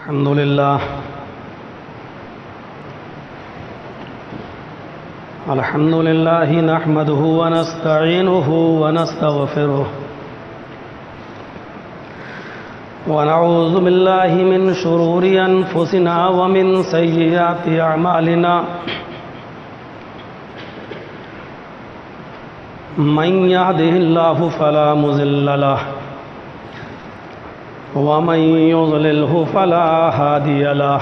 الحمد لله نحمده ونستعينه ونستغفره ونعوذ بالله من شرور أنفسنا ومن سيئات أعمالنا من يهده الله فلا مضل له ومن يضلله فلا هادي له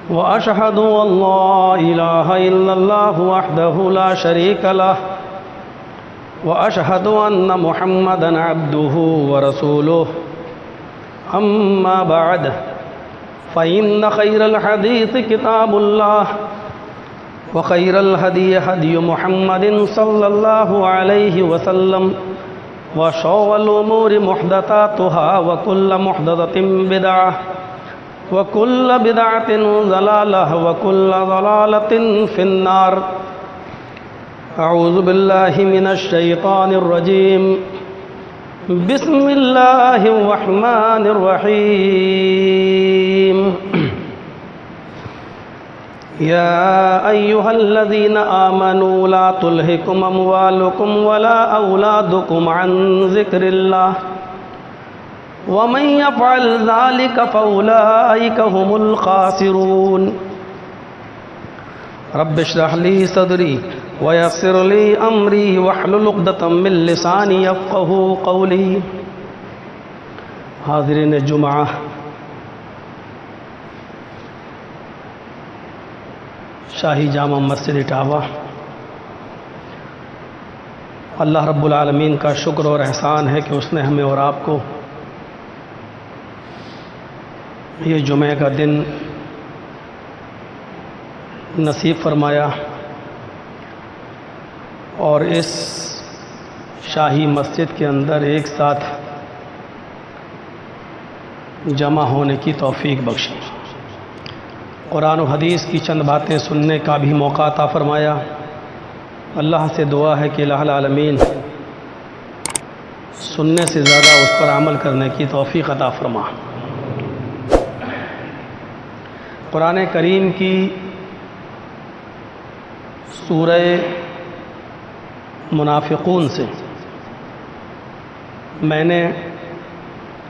وأشهد أن لا إله إلا الله وحده لا شريك له وأشهد أن محمدا عبده ورسوله أما بعد فإن خير الحديث كتاب الله وخير الهدي هدي محمد صلى الله عليه وسلم وشر الأمور محدثاتها وكل محدثة بدعة وكل بدعة ضلالة وكل ضلالة في النار. أعوذ بالله من الشيطان الرجيم. بسم الله الرحمن الرحيم. يا أيها الذين آمنوا لا تلهكم أموالكم ولا أولادكم عن ذكر الله ومن يفعل ذلك فأولئك هم الخاسرون. رب اشرح لي صدري ويسر لي أمري واحلل عقدة من لساني يفقهوا قولي. حاضرین جمعہ، شاہی جامع مسجد اٹاوہ، اللہ رب العالمین کا شکر اور احسان ہے کہ اس نے ہمیں اور آپ کو یہ جمعہ کا دن نصیب فرمایا اور اس شاہی مسجد کے اندر ایک ساتھ جمع ہونے کی توفیق بخشی، قرآن و حدیث کی چند باتیں سننے کا بھی موقع عطا فرمایا. اللہ سے دعا ہے کہ الہ العالمین سننے سے زیادہ اس پر عمل کرنے کی توفیق عطا فرما. قرآن کریم کی سورہ منافقون سے میں نے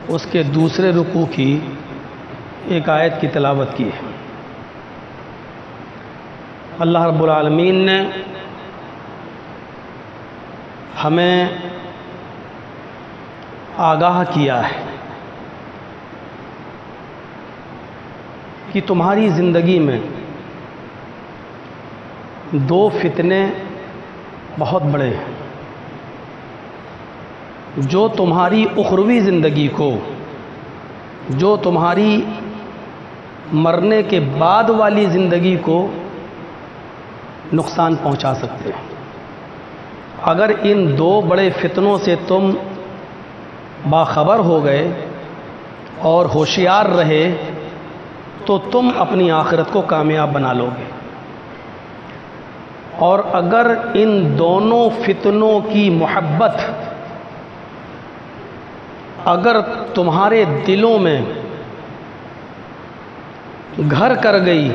اس کے دوسرے رکوع کی ایک آیت کی تلاوت کی ہے. اللہ رب العالمین نے ہمیں آگاہ کیا ہے کہ تمہاری زندگی میں دو فتنے بہت بڑے ہیں جو تمہاری اخروی زندگی کو، جو تمہاری مرنے کے بعد والی زندگی کو نقصان پہنچا سکتے ہیں. اگر ان دو بڑے فتنوں سے تم باخبر ہو گئے اور ہوشیار رہے تو تم اپنی آخرت کو کامیاب بنا لو گے. اور اگر ان دونوں فتنوں کی محبت اگر تمہارے دلوں میں گھر کر گئی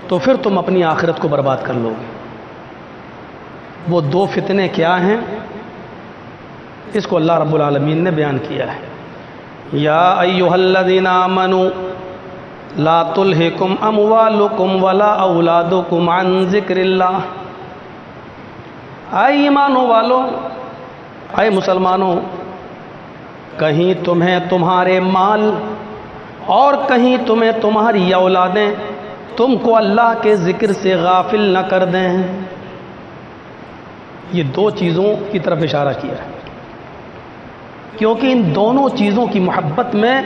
تو پھر تم اپنی آخرت کو برباد کر لو گے. وہ دو فتنے کیا ہیں اس کو اللہ رب العالمین نے بیان کیا ہے. یا ایھا الذین آمنوا لا تلہکم اموالکم ولا اولادکم عن ذکر اللہ. اے ایمانوں والو، اے مسلمانوں، کہیں تمہیں تمہارے مال اور کہیں تمہیں تمہاری اولادیں تم کو اللہ کے ذکر سے غافل نہ کر دیں. یہ دو چیزوں کی طرف اشارہ کیا ہے کیونکہ ان دونوں چیزوں کی محبت میں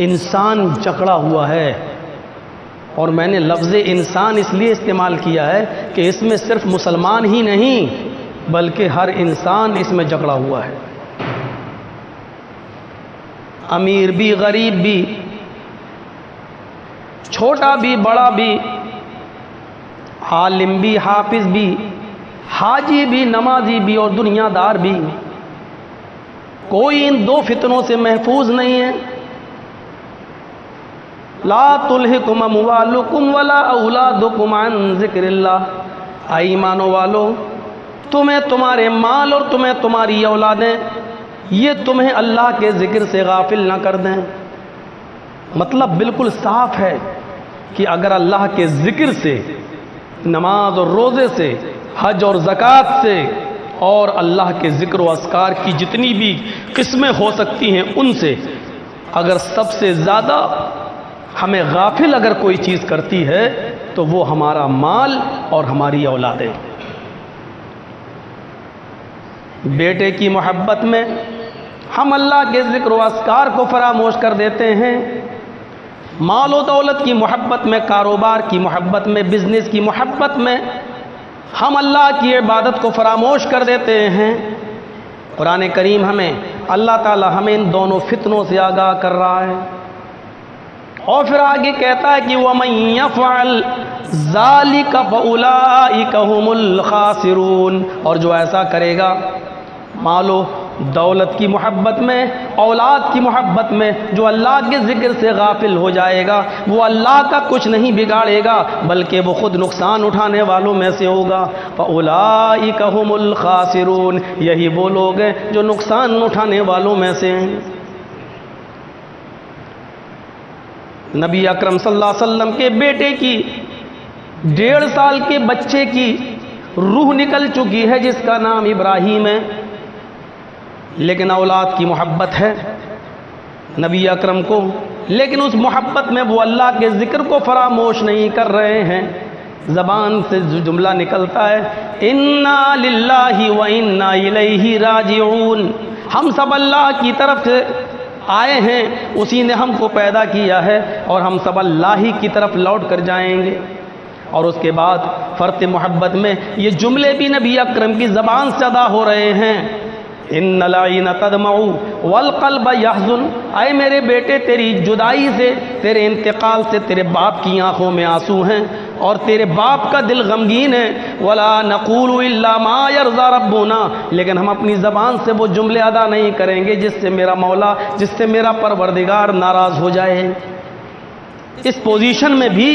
انسان جکڑا ہوا ہے. اور میں نے لفظ انسان اس لیے استعمال کیا ہے کہ اس میں صرف مسلمان ہی نہیں بلکہ ہر انسان اس میں جکڑا ہوا ہے. امیر بھی، غریب بھی، چھوٹا بھی، بڑا بھی، عالم بھی، حافظ بھی، حاجی بھی، نمازی بھی اور دنیا دار بھی، کوئی ان دو فتنوں سے محفوظ نہیں ہے۔ لا تلہکم اموالکم ولا اولادکم عن ذکر اللہ، اے ایمانو والو، تمہیں تمہارے مال اور تمہیں تمہاری اولادیں یہ تمہیں اللہ کے ذکر سے غافل نہ کر دیں۔ مطلب بالکل صاف ہے کہ اگر اللہ کے ذکر سے، نماز اور روزے سے، حج اور زکوٰۃ سے، اور اللہ کے ذکر و اذکار کی جتنی بھی قسمیں ہو سکتی ہیں ان سے اگر سب سے زیادہ ہمیں غافل اگر کوئی چیز کرتی ہے تو وہ ہمارا مال اور ہماری اولادیں۔ بیٹے کی محبت میں ہم اللہ کے ذکر و اذکار کو فراموش کر دیتے ہیں، مال و دولت کی محبت میں، کاروبار کی محبت میں، بزنس کی محبت میں ہم اللہ کی عبادت کو فراموش کر دیتے ہیں۔ قرآن کریم ہمیں، اللہ تعالی ہمیں ان دونوں فتنوں سے آگاہ کر رہا ہے، اور پھر آگے کہتا ہے کہ وَمَن يَفْعَلْ ذَلِكَ فَأُولَئِكَ هُمُ الْخَاسِرُونَ، اور جو ایسا کرے گا مال و دولت کی محبت میں، اولاد کی محبت میں، جو اللہ کے ذکر سے غافل ہو جائے گا وہ اللہ کا کچھ نہیں بگاڑے گا بلکہ وہ خود نقصان اٹھانے والوں میں سے ہوگا۔ فَأُولَئِكَ هُمُ الْخَاسِرُونَ، یہی وہ لوگ ہیں جو نقصان اٹھانے والوں میں سے ہیں۔ نبی اکرم صلی اللہ علیہ وسلم کے بیٹے کی 1.5 سال کے بچے کی روح نکل چکی ہے جس کا نام ابراہیم ہے، لیکن اولاد کی محبت ہے نبی اکرم کو، لیکن اس محبت میں وہ اللہ کے ذکر کو فراموش نہیں کر رہے ہیں۔ زبان سے جملہ نکلتا ہے انا للہ و انا الیہ راجعون، ہم سب اللہ کی طرف سے آئے ہیں، اسی نے ہم کو پیدا کیا ہے اور ہم سب اللہ ہی کی طرف لوٹ کر جائیں گے۔ اور اس کے بعد فرط محبت میں یہ جملے بھی نبی اکرم کی زبان سے ادا ہو رہے ہیں، ان العین تدمع والقلب یحزن، اے میرے بیٹے تیری جدائی سے، تیرے انتقال سے تیرے باپ کی آنکھوں میں آنسو ہیں اور تیرے باپ کا دل غمگین ہے۔ ولا نقول الا ما یرضی ربنا، لیکن ہم اپنی زبان سے وہ جملے ادا نہیں کریں گے جس سے میرا مولا، جس سے میرا پروردگار ناراض ہو جائے۔ اس پوزیشن میں بھی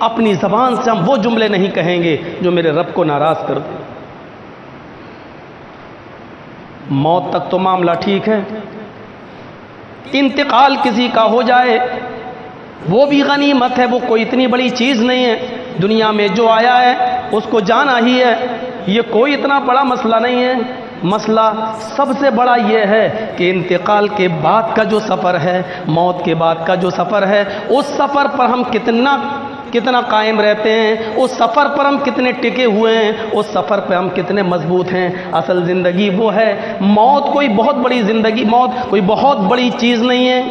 اپنی زبان سے ہم وہ جملے نہیں کہیں گے جو میرے رب کو ناراض کر دیں۔ موت تک تو معاملہ ٹھیک ہے، انتقال کسی کا ہو جائے وہ بھی غنیمت ہے، وہ کوئی اتنی بڑی چیز نہیں ہے، دنیا میں جو آیا ہے اس کو جانا ہی ہے، یہ کوئی اتنا بڑا مسئلہ نہیں ہے۔ مسئلہ سب سے بڑا یہ ہے کہ انتقال کے بعد کا جو سفر ہے، موت کے بعد کا جو سفر ہے، اس سفر پر ہم کتنا قائم رہتے ہیں، اس سفر پر ہم کتنے ٹکے ہوئے ہیں، اس سفر پہ ہم کتنے مضبوط ہیں۔ اصل زندگی وہ ہے، موت کوئی بہت بڑی زندگی، موت کوئی بہت بڑی چیز نہیں ہے۔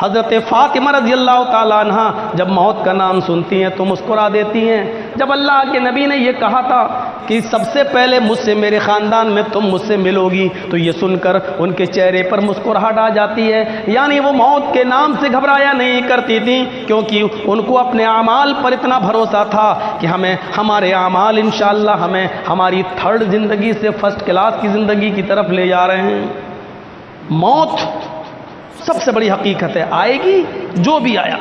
حضرت فاطمہ رضی اللہ تعالیٰ عنہ جب موت کا نام سنتی ہیں تو مسکرا دیتی ہیں۔ جب اللہ کے نبی نے یہ کہا تھا کہ سب سے پہلے مجھ سے، میرے خاندان میں تم مجھ سے ملو گی، تو یہ سن کر ان کے چہرے پر مسکراہٹ آ جاتی ہے، یعنی وہ موت کے نام سے گھبرایا نہیں کرتی تھیں، کیونکہ ان کو اپنے اعمال پر اتنا بھروسہ تھا کہ ہمیں ہمارے اعمال انشاءاللہ ہمیں ہماری 3rd زندگی سے 1st کلاس کی زندگی کی طرف لے جا رہے ہیں۔ موت سب سے بڑی حقیقت ہے، آئے گی جو بھی آیا،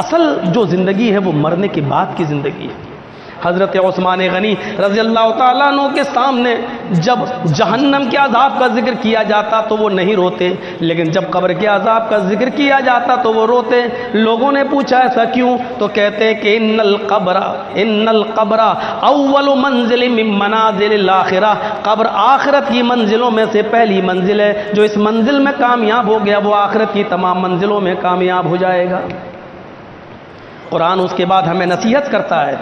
اصل جو زندگی ہے وہ مرنے کے بعد کی زندگی ہے۔ حضرت عثمان غنی رضی اللہ تعالیٰ عنہ کے سامنے جب جہنم کے عذاب کا ذکر کیا جاتا تو وہ نہیں روتے، لیکن جب قبر کے عذاب کا ذکر کیا جاتا تو وہ روتے۔ لوگوں نے پوچھا ایسا کیوں؟ تو کہتے ہیں کہ ان القبر اول منزل من منازل الاخرہ، قبر آخرت کی منزلوں میں سے پہلی منزل ہے، جو اس منزل میں کامیاب ہو گیا وہ آخرت کی تمام منزلوں میں کامیاب ہو جائے گا۔ قرآن اس کے بعد ہمیں نصیحت کرتا ہے،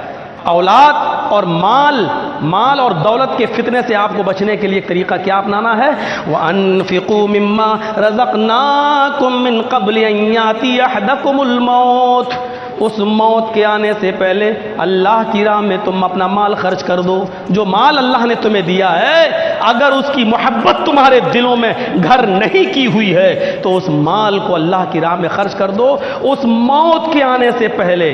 اولاد اور مال اور دولت کے فتنے سے آپ کو بچنے کے لیے ایک طریقہ کیا اپنانا ہے؟ وَأَنفِقُوا مِمَّا رَزَقْنَاكُم مِّن قَبْلِ أَن يَأْتِيَ أَحَدَكُمُ الْمَوْتُ، اس موت کے آنے سے پہلے اللہ کی راہ میں تم اپنا مال خرچ کر دو۔ جو مال اللہ نے تمہیں دیا ہے، اگر اس کی محبت تمہارے دلوں میں گھر نہیں کی ہوئی ہے تو اس مال کو اللہ کی راہ میں خرچ کر دو، اس موت کے آنے سے پہلے۔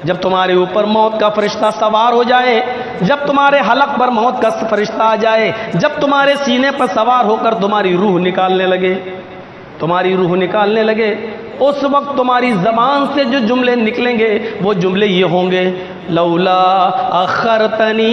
جب تمہارے اوپر موت کا فرشتہ سوار ہو جائے، جب تمہارے حلق پر موت کا فرشتہ آ جائے، جب تمہارے سینے پر سوار ہو کر تمہاری روح نکالنے لگے، تمہاری روح نکالنے لگے، اس وقت تمہاری زبان سے جو جملے نکلیں گے وہ جملے یہ ہوں گے، لولا اخرتنی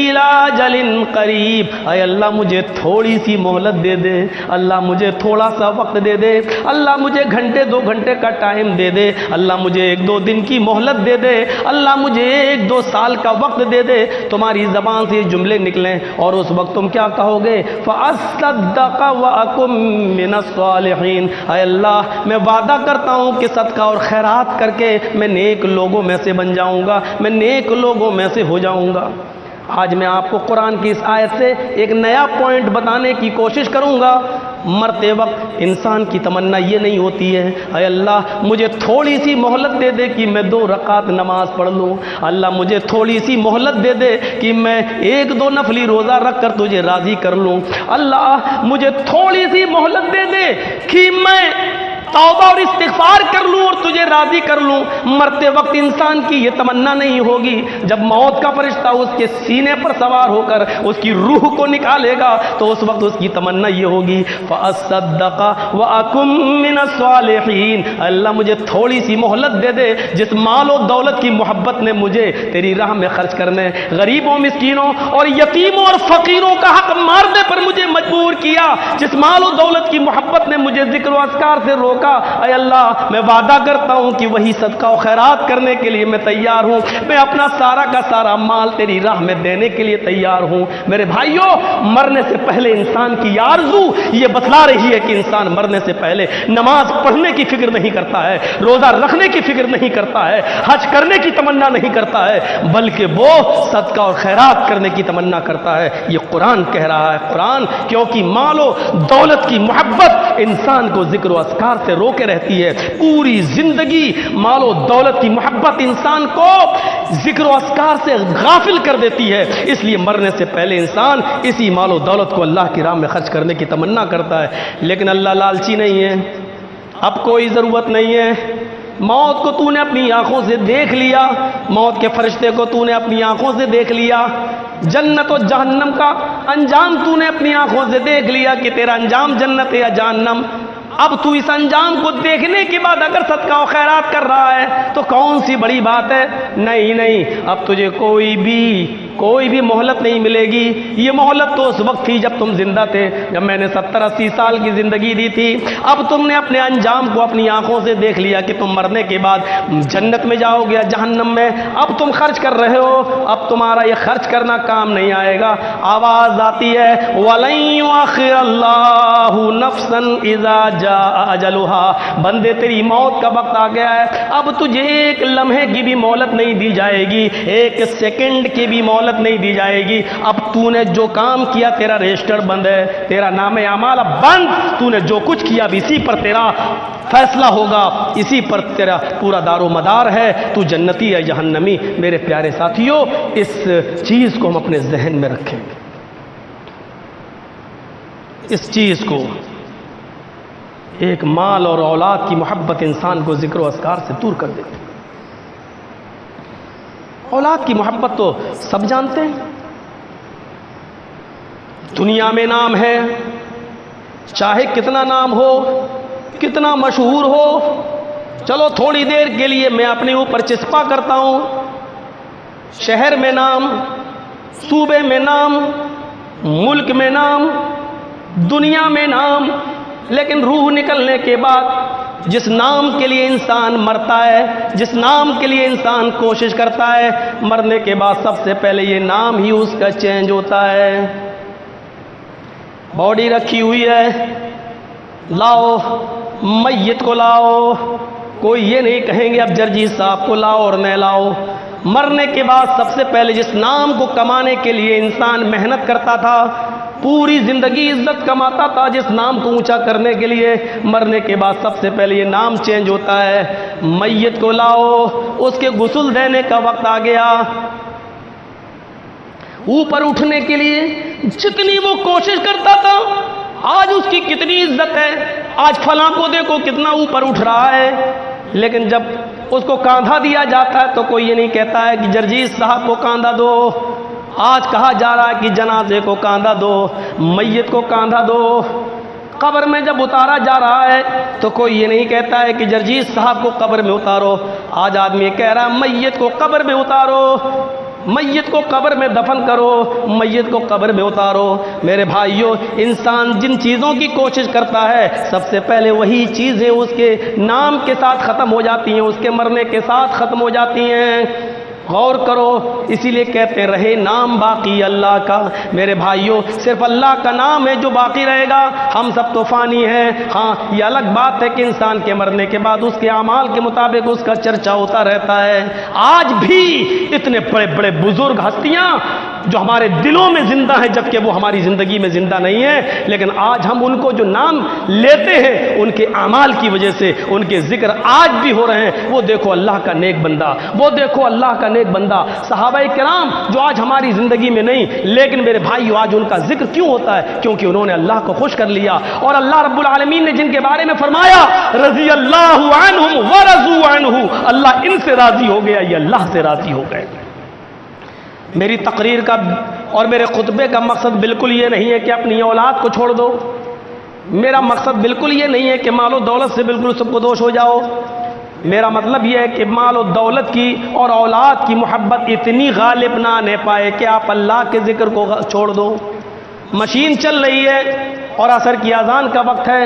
الی اجل قریب، اے اللہ مجھے تھوڑی سی مہلت دے دے، اللہ مجھے تھوڑا سا وقت دے دے، اللہ مجھے گھنٹے 2 گھنٹے کا ٹائم دے دے، اللہ مجھے 1-2 دن کی مہلت دے دے، اللہ مجھے 1-2 سال کا وقت دے دے۔ تمہاری زبان سے یہ جملے نکلیں اور اس وقت تم کیا کہو گے؟ فاصدق واکن من الصالحین، اے اللہ میں وعدہ کرتا ہوں کہ صدقہ اور خیرات کر کے میں نیک لوگوں میں سے بن جاؤں گا، میں نیک لوگوں میں سے ہو جاؤں گا۔ آج میں آپ کو قرآن کی اس آیت سے ایک نیا پوائنٹ بتانے کی کوشش کروں گا۔ مرتے وقت انسان کی تمنا یہ نہیں ہوتی ہے اے اللہ مجھے تھوڑی سی مہلت دے دے کہ میں 2 رکعت نماز پڑھ لوں، اللہ مجھے تھوڑی سی مہلت دے دے کہ میں 1-2 نفلی روزہ رکھ کر تجھے راضی کر لوں، اللہ مجھے تھوڑی سی مہلت دے دے کہ میں توبہ اور استغفار کر لوں اور تجھے راضی کر لوں۔ مرتے وقت انسان کی یہ تمنا نہیں ہوگی۔ جب موت کا فرشتہ اس کے سینے پر سوار ہو کر اس کی روح کو نکالے گا تو اس وقت اس کی تمنا یہ ہوگی فَأَصَّدَّقَ وَأَكُن مِّنَ الصَّالِحِينَ، اللہ مجھے تھوڑی سی مہلت دے دے، جس مال و دولت کی محبت نے مجھے تیری راہ میں خرچ کرنے، غریبوں مسکینوں اور یتیموں اور فقیروں کا حق مارنے پر مجھے مجبور کیا، جس مال و دولت کی محبت نے مجھے ذکر و اذکار سے روکا، اے اللہ میں وعدہ کرتا ہوں کہ وہی صدقہ و خیرات کرنے کے لیے میں تیار ہوں، میں اپنا سارا کا سارا مال تیری راہ میں دینے کے لیے تیار ہوں۔ میرے بھائیوں، مرنے سے پہلے انسان کی آرزو یہ بتلا رہی ہے کہ انسان مرنے سے پہلے نماز پڑھنے کی فکر نہیں کرتا ہے، روزہ رکھنے کی فکر نہیں کرتا ہے، حج کرنے کی تمنا نہیں کرتا ہے، بلکہ وہ صدقہ اور خیرات کرنے کی تمنا کرتا ہے۔ یہ قرآن کہہ رہا ہے، قرآن، کیونکہ مال و دولت کی محبت انسان کو ذکر و اذکار سے روکے رہتی ہے۔ پوری زندگی مال و دولت کی محبت انسان کو ذکر و اذکار سے غافل کر دیتی ہے، اس لیے مرنے سے پہلے انسان اسی مال و دولت کو اللہ کی راہ میں خرچ کرنے کی تمنا کرتا ہے۔ لیکن اللہ لالچی نہیں ہے، اب کوئی ضرورت نہیں ہے، موت کو تو نے اپنی آنکھوں سے دیکھ لیا، موت کے فرشتے کو تو نے اپنی آنکھوں سے دیکھ لیا، جنت و جہنم کا انجام تو نے اپنی آنکھوں سے دیکھ لیا کہ تیرا انجام جنت ہے یا جہنم۔ اب تو اس انجام کو دیکھنے کے بعد اگر صدقہ و خیرات کر رہا ہے تو کون سی بڑی بات ہے؟ نہیں، اب تجھے کوئی بھی مہلت نہیں ملے گی۔ یہ مہلت تو اس وقت تھی جب تم زندہ تھے، جب میں نے 70-80 سال کی زندگی دی تھی۔ اب تم نے اپنے انجام کو اپنی آنکھوں سے دیکھ لیا کہ تم مرنے کے بعد جنت میں جاؤ گے یا جہنم میں۔ اب تم خرچ کر رہے ہو، اب تمہارا یہ خرچ کرنا کام نہیں آئے گا۔ آواز آتی ہے وَلَن يُؤَخِّرَ اللَّهُ نَفْسًا إِذَا جَاءَ أَجَلُهَا، بندے تیری موت کا وقت آ گیا ہے، اب تجھے ایک لمحے کی بھی مہلت نہیں دی جائے گی، ایک سیکنڈ کی بھی مہلت نہیں دی جائے گی۔ اب تو نے جو کام کیا تیرا رجسٹر بند ہے، تیرا نام اعمال بند، تو نے جو کچھ کیا اب اسی پر تیرا فیصلہ ہوگا، اسی پر تیرا پورا دار و مدار ہے، تو جنتی ہے جہنمی۔ میرے پیارے ساتھیوں، اس چیز کو ہم اپنے ذہن میں رکھیں، اس چیز کو، ایک مال اور اولاد کی محبت انسان کو ذکر و اذکار سے دور کر دیتی ہے۔ اولاد کی محبت تو سب جانتے ہیں، دنیا میں نام ہے، چاہے کتنا نام ہو، کتنا مشہور ہو، چلو تھوڑی دیر کے لیے میں اپنے اوپر چسپا کرتا ہوں، شہر میں نام، صوبے میں نام، ملک میں نام، دنیا میں نام، لیکن روح نکلنے کے بعد جس نام کے لیے انسان مرتا ہے، جس نام کے لیے انسان کوشش کرتا ہے، مرنے کے بعد سب سے پہلے یہ نام ہی اس کا چینج ہوتا ہے۔ باڈی رکھی ہوئی ہے، لاؤ میت کو لاؤ، کوئی یہ نہیں کہیں گے اب جرجی صاحب کو لاؤ اور نہ لاؤ۔ مرنے کے بعد سب سے پہلے جس نام کو کمانے کے لیے انسان محنت کرتا تھا، پوری زندگی عزت کماتا تھا جس نام کو اونچا کرنے کے لیے، مرنے کے بعد سب سے پہلے یہ نام چینج ہوتا ہے۔ میت کو لاؤ، اس کے غسل دینے کا وقت آ گیا، اوپر اٹھنے کے لیے جتنی وہ کوشش کرتا تھا، آج اس کی کتنی عزت ہے، آج فلاں کو دیکھو کتنا اوپر اٹھ رہا ہے، لیکن جب اس کو کاندھا دیا جاتا ہے تو کوئی یہ نہیں کہتا ہے کہ جرجیز صاحب کو کاندھا دو، آج کہا جا رہا ہے کہ جنازے کو کاندھا دو، میت کو کاندھا دو۔ قبر میں جب اتارا جا رہا ہے تو کوئی یہ نہیں کہتا ہے کہ جرجیز صاحب کو قبر میں اتارو، آج آدمی کہہ رہا ہے میت کو قبر میں اتارو، میت کو قبر میں دفن کرو، میت کو قبر میں اتارو۔ میرے بھائیوں، انسان جن چیزوں کی کوشش کرتا ہے سب سے پہلے وہی چیزیں اس کے نام کے ساتھ ختم ہو جاتی ہیں، اس کے مرنے کے ساتھ ختم ہو جاتی ہیں۔ غور کرو، اسی لیے کہتے رہے نام باقی اللہ کا۔ میرے بھائیوں، صرف اللہ کا نام ہے جو باقی رہے گا، ہم سب تو فانی ہیں۔ ہاں، یہ الگ بات ہے کہ انسان کے مرنے کے بعد اس کے اعمال کے مطابق اس کا چرچا ہوتا رہتا ہے۔ آج بھی اتنے بڑے بڑے بزرگ ہستیاں جو ہمارے دلوں میں زندہ ہیں جبکہ وہ ہماری زندگی میں زندہ نہیں ہیں، لیکن آج ہم ان کو جو نام لیتے ہیں ان کے اعمال کی وجہ سے ان کے ذکر آج بھی ہو رہے ہیں۔ وہ دیکھو اللہ کا نیک بندہ، وہ دیکھو اللہ کا نیک بندہ، صحابہ کرام جو آج ہماری زندگی میں نہیں، لیکن میرے بھائیو آج ان کا ذکر کیوں ہوتا ہے؟ کیونکہ انہوں نے اللہ کو خوش کر لیا، اور اللہ رب العالمین نے جن کے بارے میں فرمایا رضی اللہ عنہم ورضوا عنہ، اللہ ان سے راضی ہو گیا، یہ اللہ سے راضی ہو گئے۔ میری تقریر کا اور میرے خطبے کا مقصد بالکل یہ نہیں ہے کہ اپنی اولاد کو چھوڑ دو، میرا مقصد بالکل یہ نہیں ہے کہ مال و دولت سے بالکل سب کو دوش ہو جاؤ۔ میرا مطلب یہ ہے کہ مال و دولت کی اور اولاد کی محبت اتنی غالب نہ آنے پائے کہ آپ اللہ کے ذکر کو چھوڑ دو۔ مشین چل رہی ہے اور عصر کی اذان کا وقت ہے،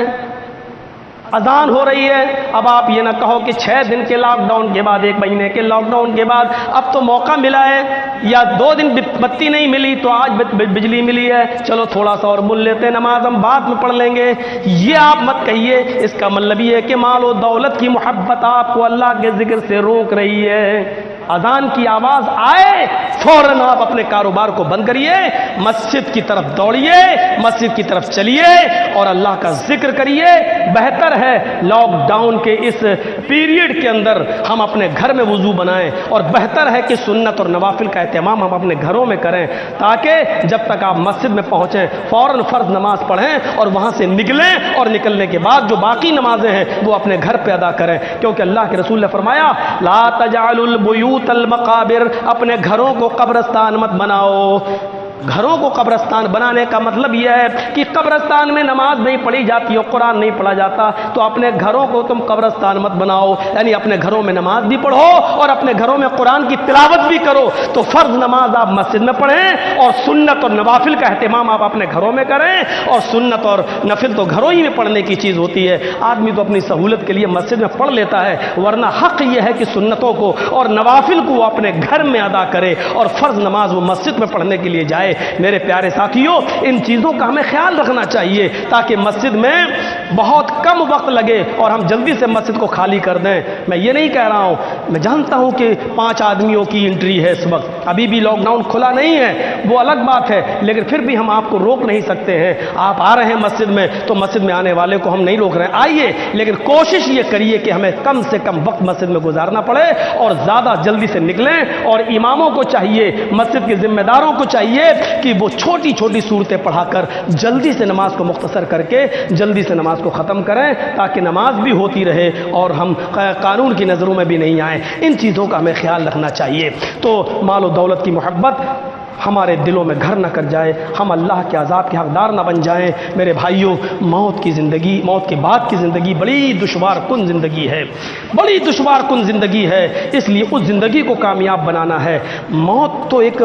اذان ہو رہی ہے، اب آپ یہ نہ کہو کہ 6 دن کے لاک ڈاؤن کے بعد، 1 مہینے کے لاک ڈاؤن کے بعد اب تو موقع ملا ہے، یا 2 دن بتی نہیں ملی تو آج بجلی ملی ہے، چلو تھوڑا سا اور بول لیتے ہیں، نماز ہم بعد میں پڑھ لیں گے۔ یہ آپ مت کہیے، اس کا مطلب یہ ہے کہ مال و دولت کی محبت آپ کو اللہ کے ذکر سے روک رہی ہے۔ اذان کی آواز آئے فوراً آپ اپنے کاروبار کو بند کریے، مسجد کی طرف دوڑیے، مسجد کی طرف چلیے اور اللہ کا ذکر کریے۔ بہتر ہے لاک ڈاؤن کے اس پیریڈ کے اندر ہم اپنے گھر میں وضو بنائیں، اور بہتر ہے کہ سنت اور نوافل کا اہتمام ہم اپنے گھروں میں کریں، تاکہ جب تک آپ مسجد میں پہنچیں فوراً فرض نماز پڑھیں اور وہاں سے نکلیں، اور نکلنے کے بعد جو باقی نمازیں ہیں وہ اپنے گھر پہ ادا کریں، کیونکہ اللہ کے رسول نے فرمایا لا تجعلوا البیوت المقابر، اپنے گھروں کو قبرستان مت بناؤ۔ گھروں کو قبرستان بنانے کا مطلب یہ ہے کہ قبرستان میں نماز نہیں پڑھی جاتی اور قرآن نہیں پڑھا جاتا، تو اپنے گھروں کو تم قبرستان مت بناؤ، یعنی اپنے گھروں میں نماز بھی پڑھو اور اپنے گھروں میں قرآن کی تلاوت بھی کرو۔ تو فرض نماز آپ مسجد میں پڑھیں اور سنت اور نوافل کا اہتمام آپ اپنے گھروں میں کریں، اور سنت اور نفل تو گھروں ہی میں پڑھنے کی چیز ہوتی ہے۔ آدمی تو اپنی سہولت کے لیے مسجد میں پڑھ لیتا ہے، ورنہ حق یہ ہے کہ سنتوں کو اور نوافل کو وہ اپنے گھر میں ادا کرے اور فرض نماز وہ مسجد میں پڑھنے کے لیے جائے۔ میرے پیارے ساتھیوں، ان چیزوں کا ہمیں خیال رکھنا چاہیے تاکہ مسجد میں بہت کم وقت لگے اور ہم جلدی سے مسجد کو خالی کر دیں۔ میں یہ نہیں کہہ رہا ہوں، میں جانتا ہوں کہ 5 آدمیوں کی انٹری ہے اس وقت، ابھی بھی لاک ڈاؤن کھلا نہیں ہے، وہ الگ بات ہے، لیکن پھر بھی ہم آپ کو روک نہیں سکتے ہیں۔ آپ آ رہے ہیں مسجد میں تو مسجد میں آنے والے کو ہم نہیں روک رہے ہیں، آئیے، لیکن کوشش یہ کریے کہ ہمیں کم سے کم وقت مسجد میں گزارنا پڑے اور زیادہ جلدی سے نکلیں۔ اور اماموں کو چاہیے، مسجد کے ذمہ داروں کو چاہیے کہ وہ چھوٹی چھوٹی صورتیں پڑھا کر جلدی سے نماز کو مختصر کر کے جلدی سے نماز کو ختم کریں، تاکہ نماز بھی ہوتی رہے اور ہم قانون کی نظروں میں بھی نہیں آئیں۔ ان چیزوں کا ہمیں خیال رکھنا چاہیے۔ تو مال و دولت کی محبت ہمارے دلوں میں گھر نہ کر جائے، ہم اللہ کے عذاب کے حقدار نہ بن جائیں۔ میرے بھائیوں، موت کی زندگی، موت کے بعد کی زندگی بڑی دشوار کن زندگی ہے، بڑی دشوار کن زندگی ہے، اس لیے اس زندگی کو کامیاب بنانا ہے۔ موت تو ایک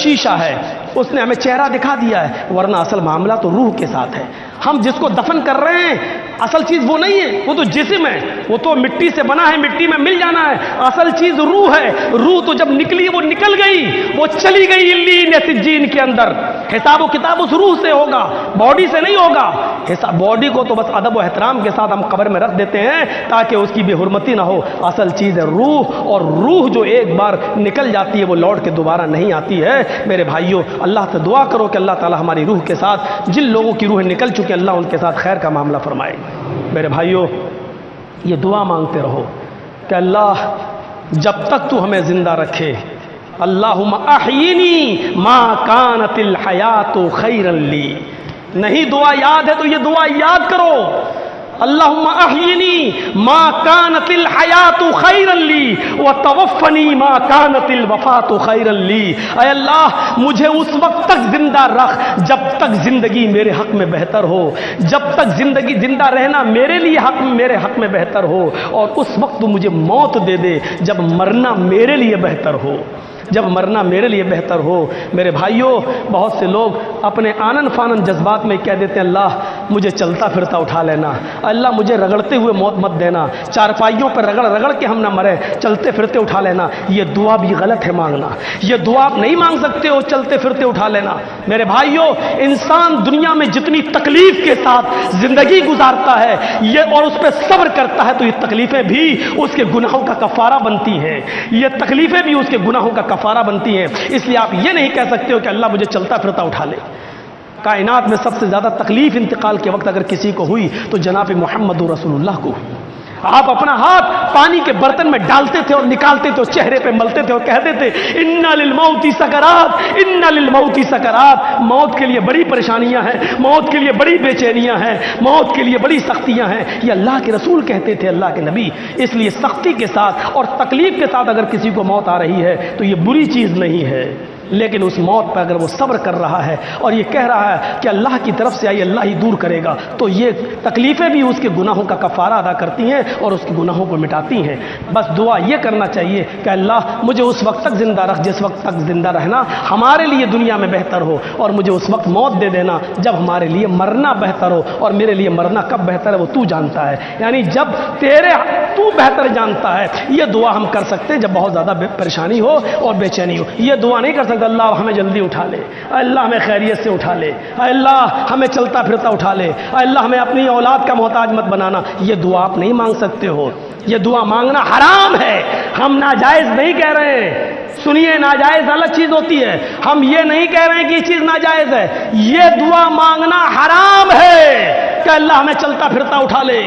شیشہ ہے، اس نے ہمیں چہرہ دکھا دیا ہے، ورنہ اصل معاملہ تو روح کے ساتھ ہے۔ ہم جس کو دفن کر رہے ہیں اصل چیز وہ نہیں ہے، وہ تو جسم ہے، وہ تو مٹی سے بنا ہے، مٹی میں مل جانا ہے۔ اصل چیز روح ہے، روح تو جب نکلی وہ نکل گئی، وہ چلی گئی علیین یا سجین کے اندر۔ حساب و کتاب اس روح سے ہوگا، باڈی سے نہیں ہوگا۔ باڈی کو تو بس ادب و احترام کے ساتھ ہم قبر میں رکھ دیتے ہیں تاکہ اس کی بے حرمتی نہ ہو۔ اصل چیز ہے روح، اور روح جو ایک بار نکل جاتی ہے وہ لوٹ کے دوبارہ نہیں آتی ہے۔ میرے بھائیوں، اللہ سے دعا کرو کہ اللہ تعالی ہماری روح کے ساتھ جن لوگوں کی روحیں نکل چکی اللہ ان کے ساتھ خیر کا معاملہ فرمائے۔ میرے بھائیوں، یہ دعا مانگتے رہو کہ اللہ جب تک تو ہمیں زندہ رکھے، اللہم احیینی ما کانت الحیات خیرا لی۔ نہیں دعا یاد ہے تو یہ دعا یاد کرو، اللہم احیینی ما کانت الحیات خیرا لی وتوفنی ما کانت الوفات خیرا لی، اے اللہ مجھے اس وقت تک زندہ رکھ جب تک زندگی میرے حق میں بہتر ہو، جب تک زندگی زندہ رہنا میرے لیے میرے حق میں بہتر ہو، اور اس وقت تو مجھے موت دے دے جب مرنا میرے لیے بہتر ہو، جب مرنا میرے لیے بہتر ہو۔ میرے بھائیوں، بہت سے لوگ اپنے آنن فانن جذبات میں کہہ دیتے ہیں اللہ مجھے چلتا پھرتا اٹھا لینا، اللہ مجھے رگڑتے ہوئے موت مت دینا، چارپائیوں پر رگڑ رگڑ کے ہم نہ مرے، چلتے پھرتے اٹھا لینا۔ یہ دعا بھی غلط ہے مانگنا، یہ دعا آپ نہیں مانگ سکتے ہو چلتے پھرتے اٹھا لینا۔ میرے بھائیوں، انسان دنیا میں جتنی تکلیف کے ساتھ زندگی گزارتا ہے یہ اور اس پہ صبر کرتا ہے تو یہ تکلیفیں بھی اس کے گناہوں کا کفارہ بنتی ہیں، یہ تکلیفیں بھی اس کے گناہوں کا کفارہ بنتی ہیں۔ اس لیے آپ یہ نہیں کہہ سکتے ہو کہ اللہ مجھے چلتا پھرتا اٹھا لے۔ کائنات میں سب سے زیادہ تکلیف انتقال کے وقت اگر کسی کو ہوئی تو جناب محمد رسول اللہ کو ہوئی۔ آپ اپنا ہاتھ پانی کے برتن میں ڈالتے تھے اور نکالتے تھے اور چہرے پہ ملتے تھے اور کہتے تھے اِنَّ لِلْمَوْتِ سَكَرَاتٍ اِنَّ لِلْمَوْتِ سَكَرَاتٍ، موت کے لیے بڑی پریشانیاں ہیں، موت کے لیے بڑی بے چینیاں ہیں، موت کے لیے بڑی سختیاں ہیں۔ یہ اللہ کے رسول کہتے تھے، اللہ کے نبی۔ اس لیے سختی کے ساتھ اور تکلیف کے ساتھ اگر کسی کو موت آ رہی ہے تو یہ بری چیز نہیں ہے، لیکن اس موت پر اگر وہ صبر کر رہا ہے اور یہ کہہ رہا ہے کہ اللہ کی طرف سے آئی اللہ ہی دور کرے گا، تو یہ تکلیفیں بھی اس کے گناہوں کا کفارہ ادا کرتی ہیں اور اس کے گناہوں کو مٹاتی ہیں۔ بس دعا یہ کرنا چاہیے کہ اللہ مجھے اس وقت تک زندہ رکھ جس وقت تک زندہ رہنا ہمارے لیے دنیا میں بہتر ہو، اور مجھے اس وقت موت دے دینا جب ہمارے لیے مرنا بہتر ہو، اور میرے لیے مرنا کب بہتر ہے وہ تو جانتا ہے، یعنی جب تو بہتر جانتا ہے۔ یہ دعا ہم کر سکتے ہیں جب بہت زیادہ پریشانی ہو اور بے چینی ہو۔ یہ دعا نہیں کر سکتے اللہ ہمیں جلدی اٹھا لے، اللہ ہمیں خیریت سے اٹھا لے، اللہ ہمیں چلتا پھرتا اٹھا لے، اللہ ہمیں اپنی اولاد کا محتاج مت بنانا۔ یہ دعا آپ نہیں مانگ سکتے ہو، یہ دعا مانگنا حرام ہے۔ ہم ناجائز نہیں کہہ رہے ہیں، سنیے، ناجائز الگ چیز ہوتی ہے، ہم یہ نہیں کہہ رہے ہیں کہ یہ چیز ناجائز ہے، یہ دعا مانگنا حرام ہے کہ اللہ ہمیں چلتا پھرتا اٹھا لے۔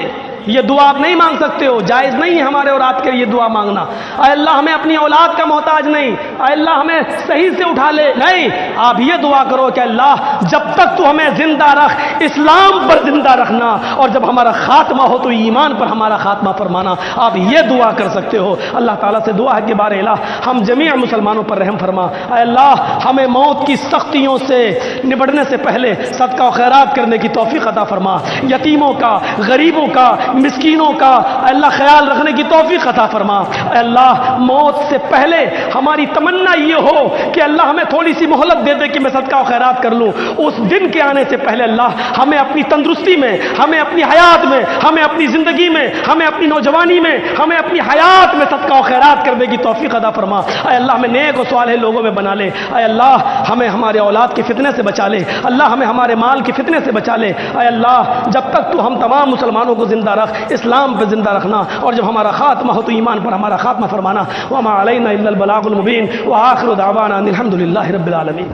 یہ دعا آپ نہیں مانگ سکتے ہو، جائز نہیں ہے ہمارے اور آپ کے یہ دعا مانگنا۔ اے اللہ ہمیں اپنی اولاد کا محتاج نہیں، اے اللہ ہمیں صحیح سے اٹھا لے، نہیں، آپ یہ دعا کرو کہ اللہ جب تک تو ہمیں زندہ رکھ اسلام پر زندہ رکھنا، اور جب ہمارا خاتمہ ہو تو ایمان پر ہمارا خاتمہ فرمانا۔ آپ یہ دعا کر سکتے ہو۔ اللہ تعالیٰ سے دعا ہے کہ بار الہ ہم جمیع مسلمانوں پر رحم فرما۔ اے اللہ ہمیں موت کی سختیوں سے نبٹنے سے پہلے صدقہ و خیرات کرنے کی توفیق عطا فرما، یتیموں کا، غریبوں کا، مسکینوں کا اللہ خیال رکھنے کی توفیق عطا فرما۔ اے اللہ موت سے پہلے ہماری تمنا یہ ہو کہ اللہ ہمیں تھوڑی سی مہلت دے دے کہ میں صدقہ و خیرات کر لوں۔ اس دن کے آنے سے پہلے اللہ ہمیں اپنی تندرستی میں، ہمیں اپنی حیات میں، ہمیں اپنی زندگی میں، ہمیں اپنی نوجوانی میں، ہمیں اپنی حیات میں صدقہ و خیرات کرنے کی توفیق عطا فرما۔ اے اللہ ہمیں نیک و صالح لوگوں میں بنا لے۔ اے اللہ ہمیں ہمارے اولاد کے فتنے سے بچا لے۔ اللہ ہمیں ہمارے مال کے فتنے سے بچا لے۔ اے اللہ جب تک تو ہم تمام مسلمانوں کو زندہ رکھ، اسلام پہ زندہ رکھنا، اور جب ہمارا خاتمہ ہو تو ایمان پر ہمارا خاتمہ فرمانا۔ وما علینا الا البلاغ المبین، وآخر دعوانا ان الحمد للہ رب العالمین۔